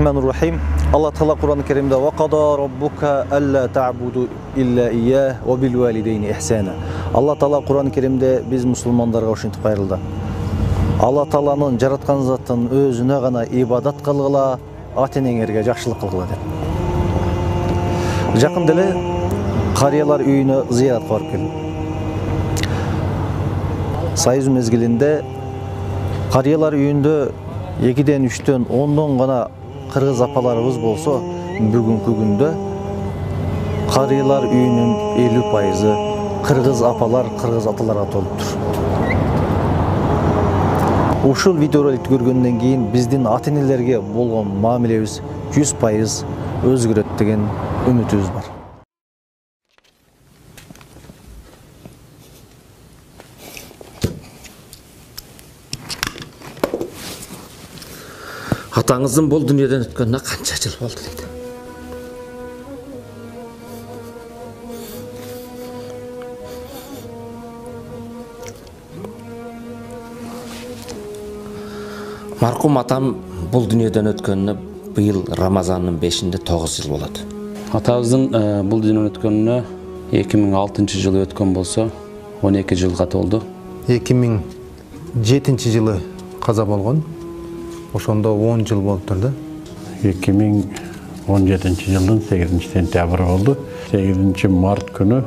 Bismillahirrahmanirrahim. Allah Teala Kur'an-ı Kerim'de ve qada rabbuka alla ta'budu illa iyyah ve bil valideyni ihsana. Allah Teala Kur'an-ı Kerim'de biz Müslümanlarga uşintip ayrıldı. Allah Teala'nın jaratkan zatın özüne gana ibadat kılgıla, ata-enеңерге жақшылық кылгыла деп. Жақын деле карыялар үйүнө зыяратка барып келдим. Сайыз мезгилинде карыялар үйүндө 2-ден 3-төн 10-дон гана кыргыз апаларыбыз болсо, бүгүнкү күндө карыялар үйүнүн 50% кыргыз апалар, кыргыз аталарга толуптур. Ушул видеороликти көргөндөн кийин биздин ата-энелерге болгон мамилебиз 100% өзгөрөт деген үмүтүбүз бар. Атаңыздын бул дүниеден өткөнүнө канча жыл болду дейт. Марқұм атам бұл дүниеден өткөнүнө быйыл Рамазандын 5-inde 9 жыл болот. Атабыздын бұл дүниеден өткөнүнө 2006 жылы өткөн болсо, 12 жылга толду. 2007 жылы каза болгон. Ошондо 10 жыл болуп турду. 2017 жылдын 8 сентябрь болду. 8 март күнү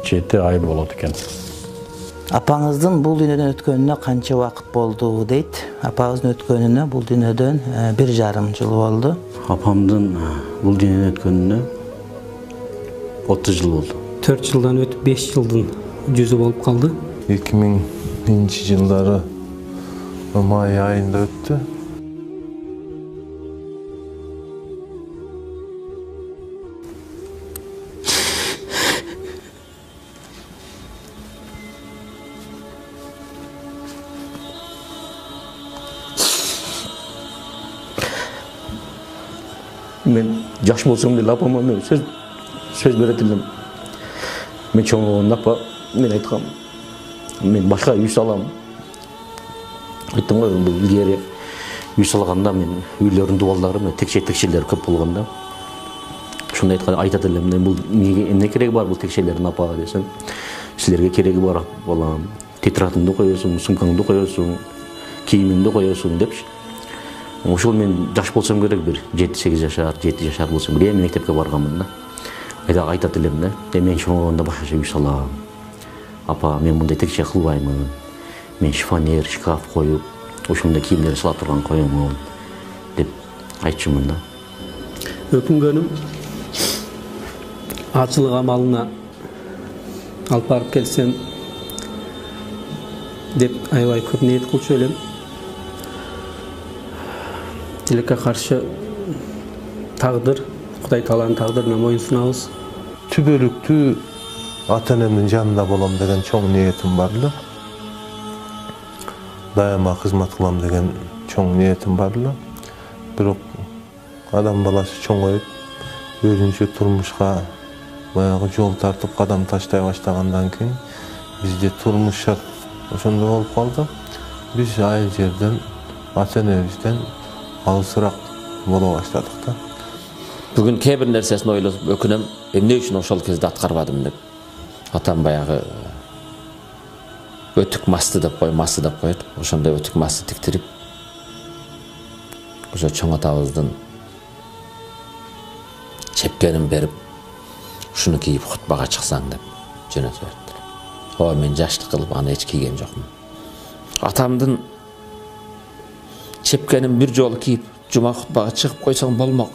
7 ай болот экен. Апаңыздын бул дүйнөдөн өткөнүнө канча убакыт болду дейт. Апаңыздын өткөнүнө бул дүйнөдөн 1,5 жыл болду. Апамдын бул дүйнөдөн өткөнүнө 30 жыл болду. 4 жылдан өтүп 5 жылдын жүзү болуп калды. 2000 жылдары май айында өттү. Мен жаш болсам деле апама мен сөз берет элем. Мен чоңойгондо апа мен айткам, мен башка үй салам. Айттым го бул илгери үй салганда мен үйлөрдүн дубалдары мен текчелер көп болгондо. Ошондо айтат элем, мен бул эмне кереги бар бул текчелердин апа десем, силерге кереги бар балам. Тетрадыңды коесуң, сумкаңды коесуң, кийимиңди коесуң депчи. Ошол мен жаш болсом керек бир 7-8 жашар, 7 жашар болсом керек мектепке барганмын да. Айтат элем да, мен чоңойгондо башкача үй салам. Апа, мен мындай текче кылбаймын. Мен шифонер, шкаф коюп, ошондо кийимдер сала турган коёмун деп айтчумун да. Өкүнгөнүм ачылык амалына алып барып келсем деп аябай көп ниет кылчу элем. Тилекке каршы тагдыр, Кудай Тааланын тагдырына моюн сунабыз. Түбөлүктүү ата-энемдин жанында болом деген чоң ниетим бар эле. Дайыма кызмат кылам деген чоң ниетим бар эле. Бирок адам баласы чоңоюп, өзүнчө турмушка баягы жол тартып кадам таштай баштагандан кийин бизде турмуш шарт ошондой болуп калды. Биз айыл жерден, ата-энебизден алысыраак боло баштадык да. Бүгүн кээ бир нерсесин ойлосуп өкүнөм, эмне үчүн ошол кезде аткарбадым деп. Атам баягы өтүк масты деп коет. Ошондой өтүк масты тиктирип, ошо чоң атабыздын чепкенин берип, ушуну кийип хутбага чыксаң деп жөнөтүп бериптир. О, мен жаштык кылып аны эч кийген жокмун. Атамдын чепкенин бир жолу кийип, жума хутбага чыгып койсоң болмок.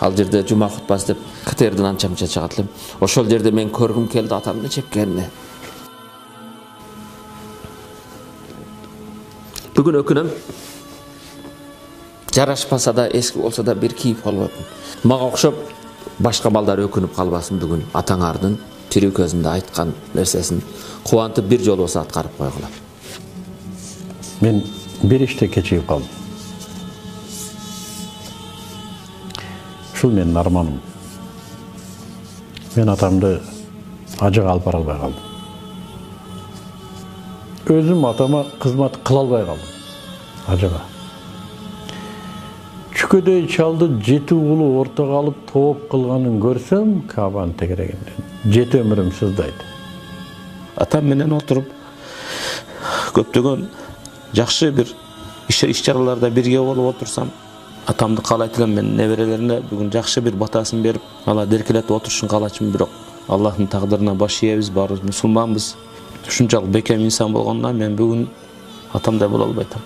Ал жерде жума хутбасы деп катердин анча-мынча чыгат элем. Ошол жерде мен көргүм келди атамдын чепкенини. Бүгүн өкүнөм, жарашпаса да, эски болсо да бир кийип албапмын. Мага окшоп башка балдар өкүнүп калбасын, бүгүн атаңардын тирүү көзүндө айткан нерсесин кубантып бир жолу болсо аткарып койгула. Мен bir işte кечигип калдым. Ушул менин арманым. Мен атамды ажыга алып бара албай калдым. Өзüm atama kızmat kıl alбай калдым. Ажыга. 3-көдөй чалды 7 улу ортого алып тооп кылганын көрсөм, Кабанын тегерегинде 7 өмүрүм сыздайт. Атам менен отуруп көптөгөн жакшы бир иш-чараларда бирге болуп отурсам, атамды каалайт элем мен неберелерине бүгүн жакшы бир батасын берип, ала деркелетип отурушун каалачумун, бирок Аллахтын тагдырына баш ийебиз, баарыбыз мусулманбыз. Ушунчалык бекем инсан болгондон мен бүгүн атамдай боло албай атам.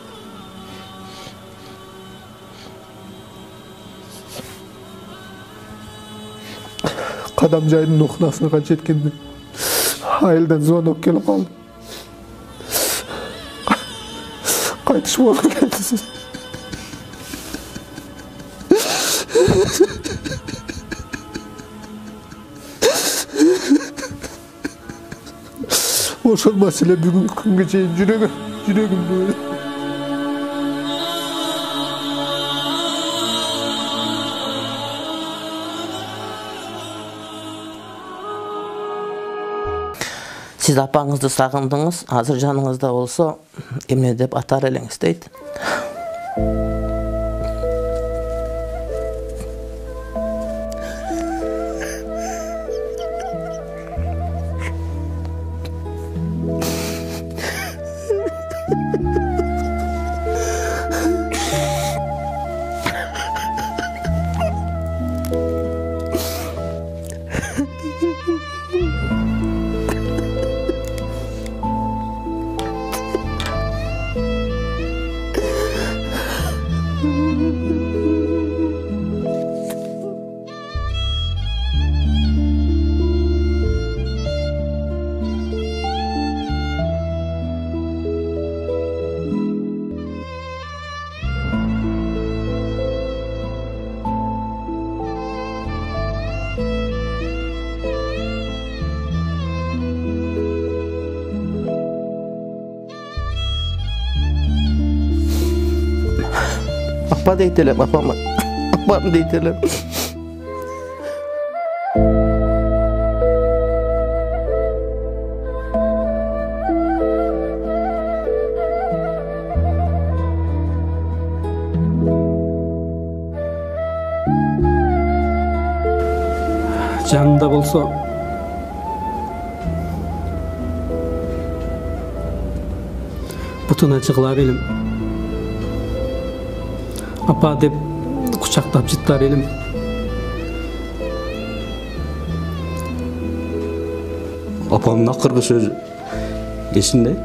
Кадамжайдын окунасына канча жеткенде айылдан звонок келип калды. Кайтыш болуп кетти. Ошол маселе бүгүнкү күнгө чейин жүрөгүмдү. Siz apаңызды сагындыңыз, азыр жаныңызда болсо, эмне деп атар элеңиз дейт. Apa deyt elem, apam deyt elem. Жанында болсо бутуна жыгылар элем. Апа деп кучактап жыттар элем. Апамдын акыркы сөзү эсимде.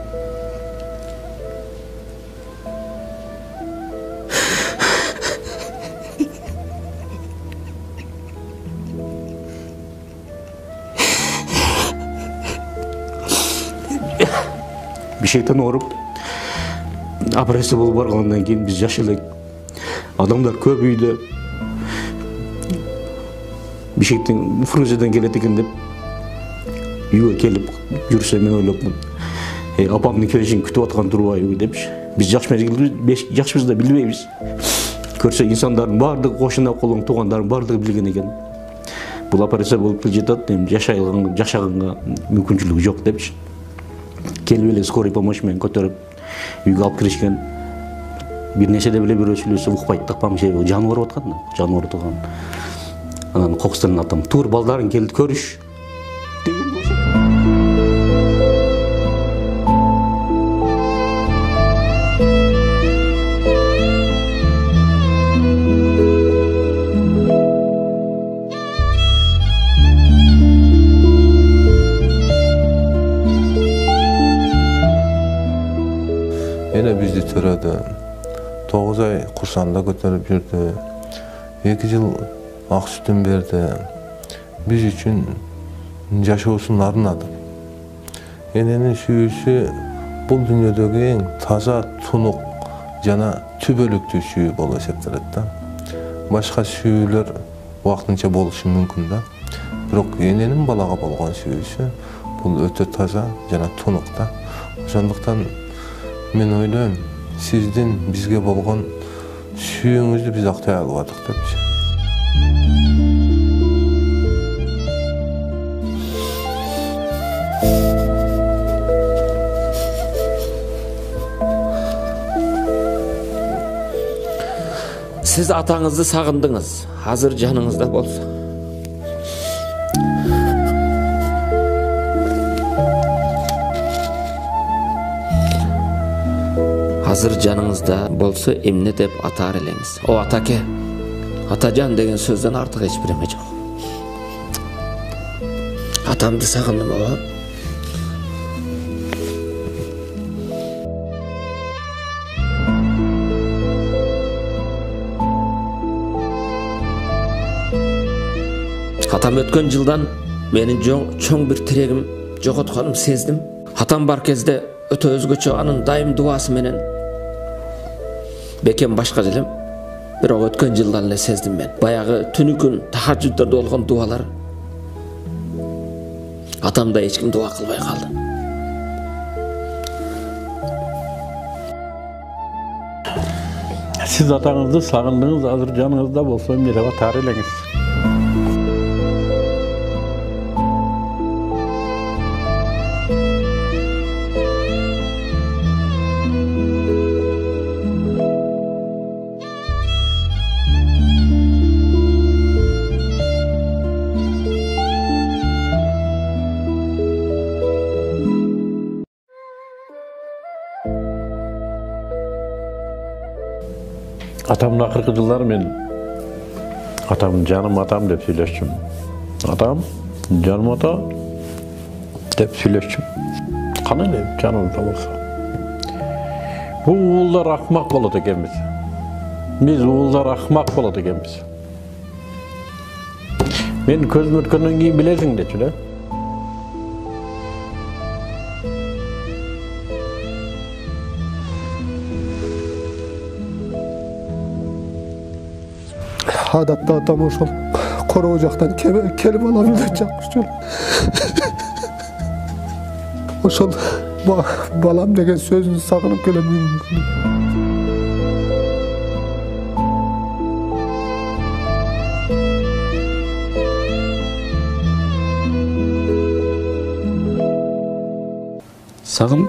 Бишектен ооруп, операция болуп баргандан кийин биз жаш элек. Адамдар көп үйдө бишектен Фрунзеден келет экен деп үйгө келип жүрсө мен ойлопмун. Апамдын келишин күтүп аткан турбайбы депчи. Биз жакшыбыз да билбейбиз. Көрсө инсандардын баардыгы кошуна колуң, туугандардын баардыгы билген экен. Бул операция болуп келе жатат, эми жашаганга мүмкүнчүлүгү жок депчи. Келип эле скорый помощь менен көтөрүп үйгө алып киришкен. Bir нерседе биле бирөө сүйлөсө укпайт такпам, себеби жаны ооруп аткан, жаны ооруп турган. Анан кокустан атам, тур балдарын келди көрүш. Ene bizdi törödü. 9 ay kursanda götürüp yürüdü. 2 yıl ak sütün berdi. Biz üçün yaşoosун arınadı. Enenin sүйүүsü bul dünyadagi eng taza, tunuq jana tübölüktүү sүйүү болуп эсептелет да. Башка сүйүүлөр вакытынча болушу мүмкүн да. Бирок эненин балага болгон сүйүүсү бул өтө таза жана тунук да. Ошондуктан мен ойлойм, сиздин бизге болгон сүйүүңүздү биз актай албадык депчи. Siz atаңызды сағындыңыз, hazır жаныңызда болса. Hazır жаныңызда болса, эмне деп атар элеңиз. О атаке, атажан деген сөзден артық эч биреме жок. Атамды сагындым, ооба. Атам өткөн жылдан менин чоң бир тирегим жоготконум сездим. Атам бар кезде өтө өзгөчө, анын дайым дуасы менен бекем башка элем. Бирок өткөн жылдан эле сездим мен. Баягы түнү күн тахажжуддарда болгон дуалар атамда эч ким дуа кылбай калды. Siz atаңызды сагындыңыз, азыр жаныңызда болсо мирага тар элеңиз. Atamın akırkı жылдары мен атам жаным атам деп сүйлөшчүм. Атам жаным ата деп сүйлөшчүм. Кандай деп жаныбызда болсо. Бул уулдар акмак болот экенбиз. Биз уулдар акмак болот экенбиз. Мен көзүм өткөндөн кийин билесиң дечү да. Адатта атам ошол короо жактан келип алам деп чакырчу. Ошол балам деген сөзүн сагынып келем. Сагын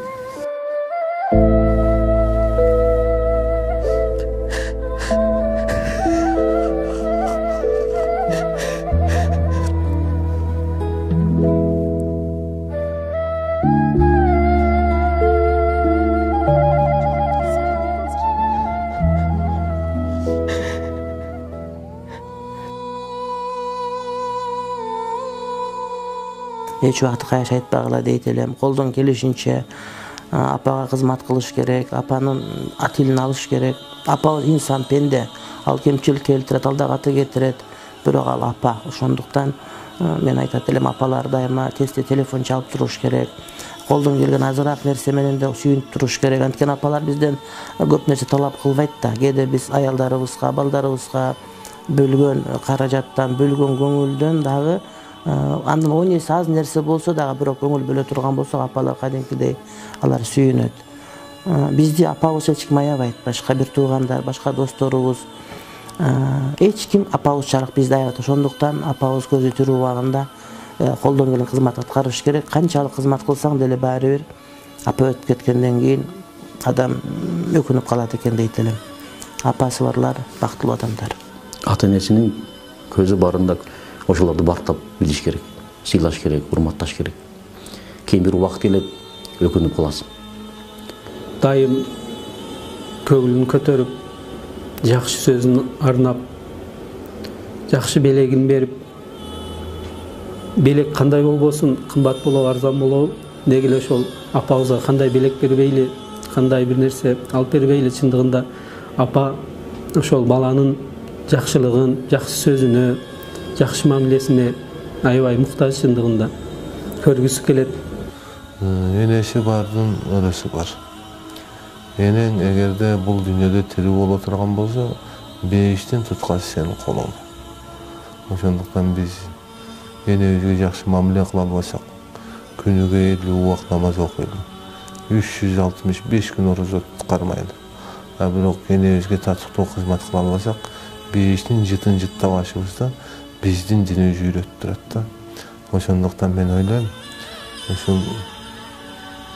эч убакыт кайшы айтпагыла дейт элем. Колдон келишинче апага кызмат кылыш керек, апанын атилин алыш керек. Апа инсан пенде, ал кемчилик келтирет, ал дагы кетирет. Бирок ал апа, ошондуктан мен айтат элем, апалар дайыма тезде телефон чалып туруш керек. Колдон келген азыраак нерсе менен да сүйүнүп туруш керек. Анткени апалар бизден көп нерсе талап кылбайт да. Кээде биз аялдарыбызга, балдарыбызга бөлгөн каражаттан, бөлгөн көңүлдөн дагы андан ойнесе аз нерсе болсо дагы бирок көңүл бөлө турган болсо апалар кадимкидей алар сүйүнөт. Бизди апабыз эч ким аябайт, башка бир туугандар, башка досторубуз. Эч ким апабыз чарык бизди аябайт. Ошондуктан апабыз көзү тирүү убагында колдон келген кызмат аткарыш керек. Канчалык кызмат кылсаң деле баары бир апа өтүп кеткенден кийин адам өкүнүп калат экен дейт элем. Апасы барлар бактылуу адамдар. Ата энесинин көзү барында ошолорду бактап билиш керек, сыйлаш керек, урматташ керек. Кийин бир убакыт келет, өкүнүп каласың. Дайым көңүлүн көтөрүп, жакшы сөзүн арнап, жакшы белегин берип, белек кандай болбосун, кымбат болобу, арзан болобу, деги эле ошол апабызга кандай белек бербейли, кандай бир нерсе алып бербейли, чындыгында апа ошол баланын жакшылыгын, жакшы сөзүнө, жакшы мамилесине аябай муктаж, чындыгында көргүсү келет. Энеси бардын өрөсү бар. Энең эгерде бул дүйнөдө тирүү боло турган болсо, бейиштин туткасы сенин колуңда. Ошондуктан биз энебизге жакшы мамиле кыла албасак, күнүгө 50 убакыт намаз окуйлу, 365 күн орозо туткармайлы. Бирок энебизге татыктуу кызмат кыла албасак, бейиштин жытын жыттабашыбызда биздин динибиз үйрөтүп турат да. Ошондуктан мен ойлойм, ушул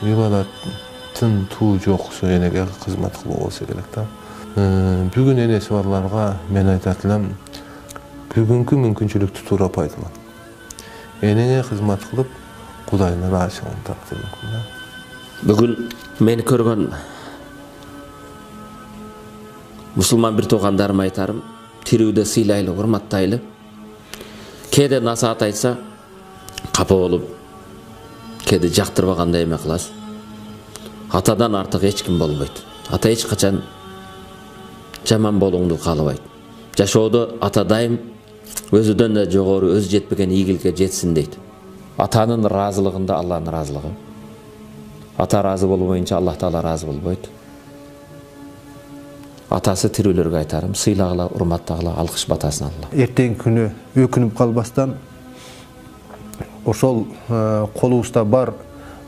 ибадаттын туу жоксу энеге кызмат кылуу болсо керек да. Бүгүн энеси барларга мен айтат элем, бүгүнкү мүмкүнчүлүктү туура пайдалан. Энеңе кызмат кылып, Кудайына ырашыңды тап деп. Бүгүн мени көргөн мусулман бир туугандарыма айтарым, тирүүдө сыйлайлы, урматтайлы. Кээде насаат айтса, капа болуп, кээде жактырбагандай эме кыласыз. Атадан артык эч ким болбойт. Ата эч качан жаман болуңду каалабайт. Жашоодо ата дайым өзүдөн да жогору, өзү жетпеген ийгиликке жетсин дейт. Атанын ыраазылыгында Алланын ыраазылыгы. Ата ыраазы болбоюнча Аллах Таала ыраазы болбойт. Атасы тирүүлөргө айтарым, сыйлагыла, урматтагыла, алкыш батасын алла. Эртең күнү өкүнүп калбастан ошол колубузда бар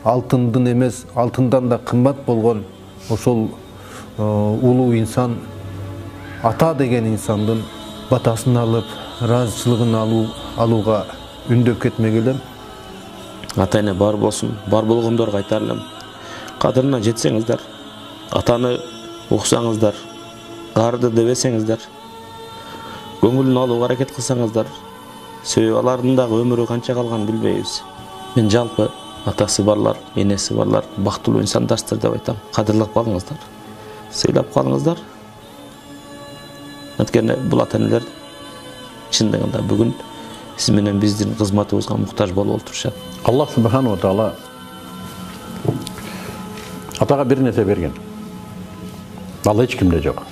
алтындын эмес, алтындан да кымбат болгон ошол улуу инсан, ата деген инсандын батасын алып, ыраазычылыгын алууга үндөп кетмек элем. Ата эне бар болсун, бар болгондорго айтар элем. Кадырына жетсеңиздер, атаны уксаңыздар, арды дебесеңиздер, көңүлүн алууга аракет кылсаңыздар, себеби алардын дагы өмүрү канча калганын билбейбиз. Мен жалпы атасы барлар, энеси барлар бактылуу инсандарсыздар деп айтам. Кадырлап калыңыздар, сыйлап калыңыздар. Анткени бул ата энелер чындыгында бүгүн сиз менен биздин кызматыбызга муктаж болуп отурушат. Аллах Субхану ва Таала атага бир нерсе берген. Ал эч кимде жок.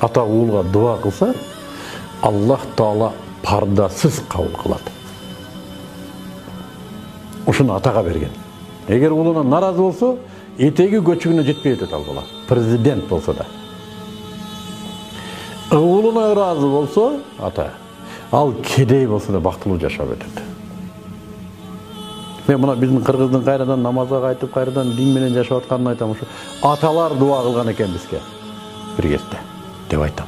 Ата уулга дуа кылса, Аллах Таала пардасыз кабыл кылат. Ушуну атага берген. Эгер уулунан наразы болсо, этеги көчүгүнө жетпей өтөт ал бала. Президент болсо да. Уулуна ыраазы болсо, ата, ал кедей болсо да бактылуу жашап өтөт. Мен мына биздин кыргыздын кайрадан намазга кайтып, кайрадан дин менен жашап атканын айтам. Ушу аталар дуа кылган экен бизге бир кезде деп айтам.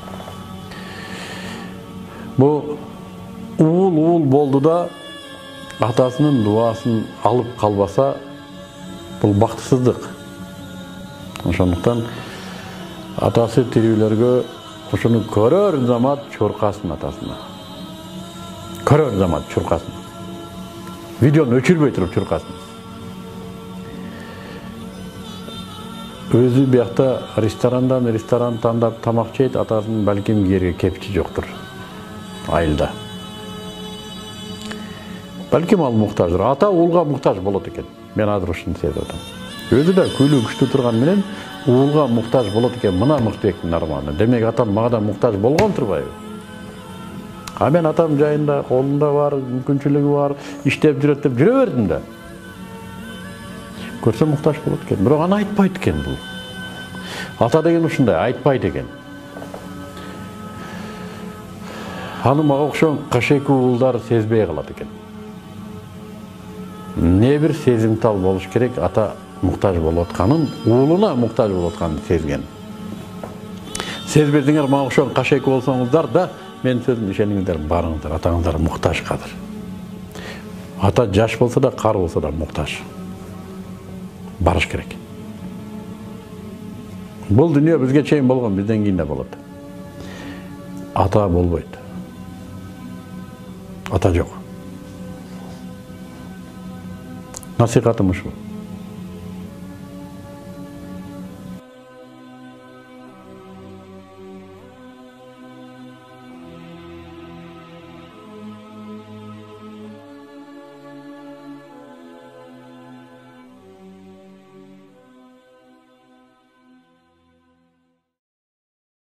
Бу уул болду да атасынын дуасын алып калбаса, бул бактысыздык. Ошондуктан атасы тирүүлөргө ушуну көрөр замат чуркасын атасына. Көрөр замат чуркасын. Видеону өчүрбөй туруп чуркасын. Өзү биякта ресторан тандап тамак жейт, атасынын балким жерге кепчи жоктур. Айылда. Балким ал муктаждыр. Ата уулга муктаж болот экен. Мен азыр ушуну сезип атам. Өзү да күйлүү күчтүү турган менен уулга муктаж болот экен. Мына Мыктыбектин арманы. Демек атам мага да муктаж болгон турбайбы? А мен атам жайында колунда бар, мүмкүнчүлүгү бар, иштеп жүрөт деп жүрө бердим да. Көрсө муктаж болот экен. Бирок аны айтпайт экен бул. Ата деген ушундай, айтпайт экен. Аны мага окшогон кашеки уулдар сезбей калат экен. Не бир сезимтал болуш керек, ата муктаж болуп атканын, уулуна муктаж болуп атканын сезген. Сезбесеңер мага окшогон кашеки болсоңуздар да, мен сөзүм ишениңиздер, барыңыздар, атаңыздар муктаж кадыр. Ата жаш болсо да, кар болсо да муктаж. Барыш керек. Бул дүйнө бизге чейин болгон, бизден кийин да болот. Ата болбойт. Ата жок. Насихатым ушул.